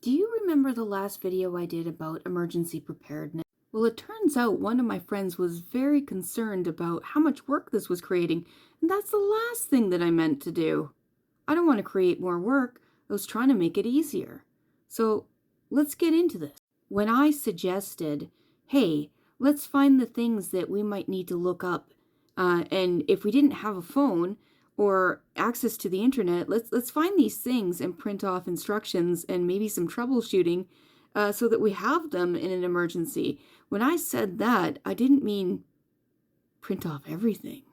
Do you remember the last video I did about emergency preparedness? Well, it turns out one of my friends was very concerned about how much work this was creating, and that's the last thing that I meant to do. I don't want to create more work. I was trying to make it easier. So let's get into this. When I suggested, hey, let's find the things that we might need to look up, and if we didn't have a phone or access to the internet, let's find these things and print off instructions and maybe some troubleshooting, so that we have them in an emergency. When I said that, I didn't mean print off everything.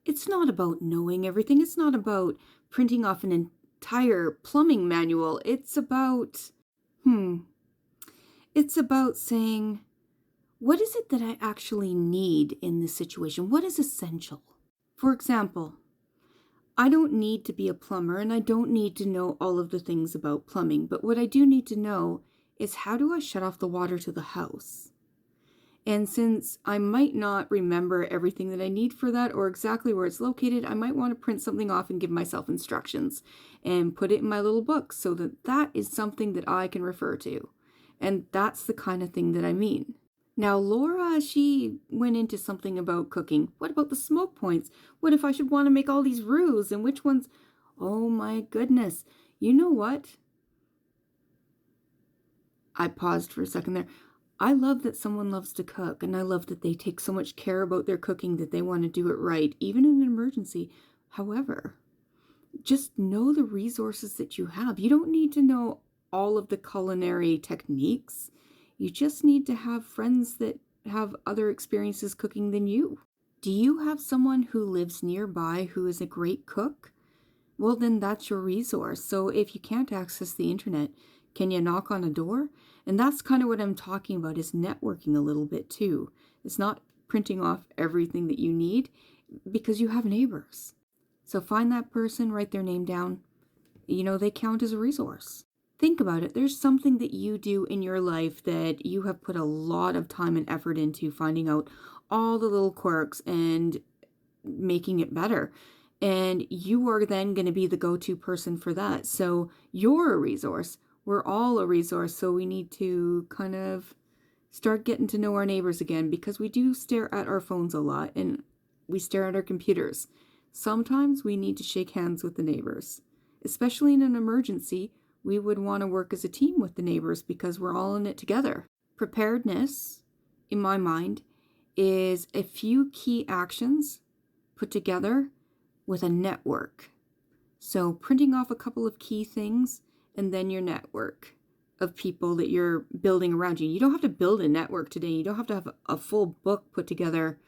It's not about knowing everything. It's not about printing off an entire plumbing manual. It's about saying, what is it that I actually need in this situation? What is essential? For example, I don't need to be a plumber and I don't need to know all of the things about plumbing, but what I do need to know is, how do I shut off the water to the house? And since I might not remember everything that I need for that or exactly where it's located, I might want to print something off and give myself instructions and put it in my little book so that that is something that I can refer to. And that's the kind of thing that I mean. Now, Laura, she went into something about cooking. What about the smoke points? What if I should want to make all these roux and which ones? Oh my goodness. You know what? I paused for a second there. I love that someone loves to cook, and I love that they take so much care about their cooking that they want to do it right, even in an emergency. However, just know the resources that you have. You don't need to know all of the culinary techniques. You just need to have friends that have other experiences cooking than you. Do you have someone who lives nearby who is a great cook? Well, then that's your resource. So if you can't access the internet, can you knock on a door? And that's kind of what I'm talking about, is networking a little bit too. It's not printing off everything that you need, because you have neighbors. So find that person, write their name down. They count as a resource. Think about it. There's something that you do in your life that you have put a lot of time and effort into finding out all the little quirks and making it better. And you are then going to be the go-to person for that. So you're a resource. We're all a resource. So we need to kind of start getting to know our neighbors again, because we do stare at our phones a lot and we stare at our computers. Sometimes we need to shake hands with the neighbors. Especially in an emergency, we would want to work as a team with the neighbors because we're all in it together. Preparedness, in my mind, is a few key actions put together with a network. So printing off a couple of key things and then your network of people that you're building around you. You don't have to build a network today. You don't have to have a full book put together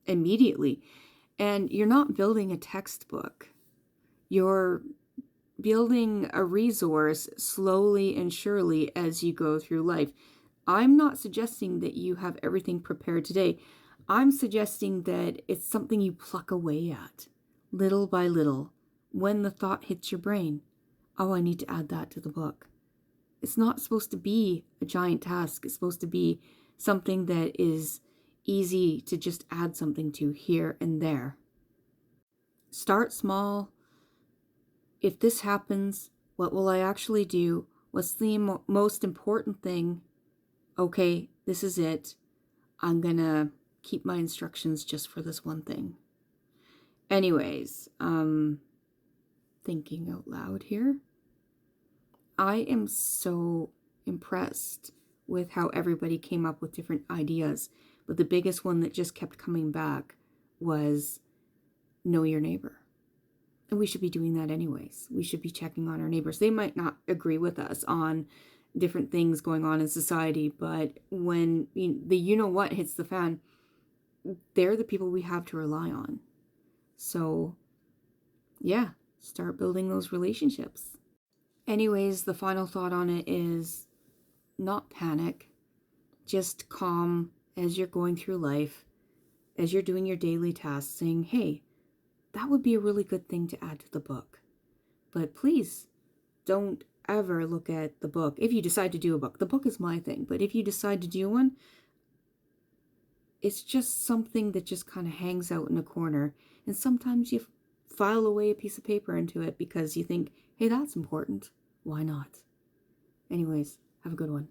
immediately. And you're not building a textbook. You're building a resource slowly and surely as you go through life. I'm not suggesting that you have everything prepared today. I'm suggesting that it's something you pluck away at, little by little, when the thought hits your brain. Oh, I need to add that to the book. It's not supposed to be a giant task. It's supposed to be something that is easy to just add something to here and there. Start small. If this happens, what will I actually do? What's the most important thing? Okay, this is it. I'm gonna keep my instructions just for this one thing. Anyways, thinking out loud here. I am so impressed with how everybody came up with different ideas, but the biggest one that just kept coming back was know your neighbor. And we should be doing that anyways. We should be checking on our neighbors. They might not agree with us on different things going on in society, but when the you-know-what hits the fan, they're the people we have to rely on. So, yeah, start building those relationships. Anyways, the final thought on it is not panic. Just calm as you're going through life, as you're doing your daily tasks, saying, hey, that would be a really good thing to add to the book. But please don't ever look at the book. If you decide to do a book, the book is my thing. But if you decide to do one, it's just something that just kind of hangs out in a corner. And sometimes you file away a piece of paper into it because you think, hey, that's important. Why not? Anyways, have a good one.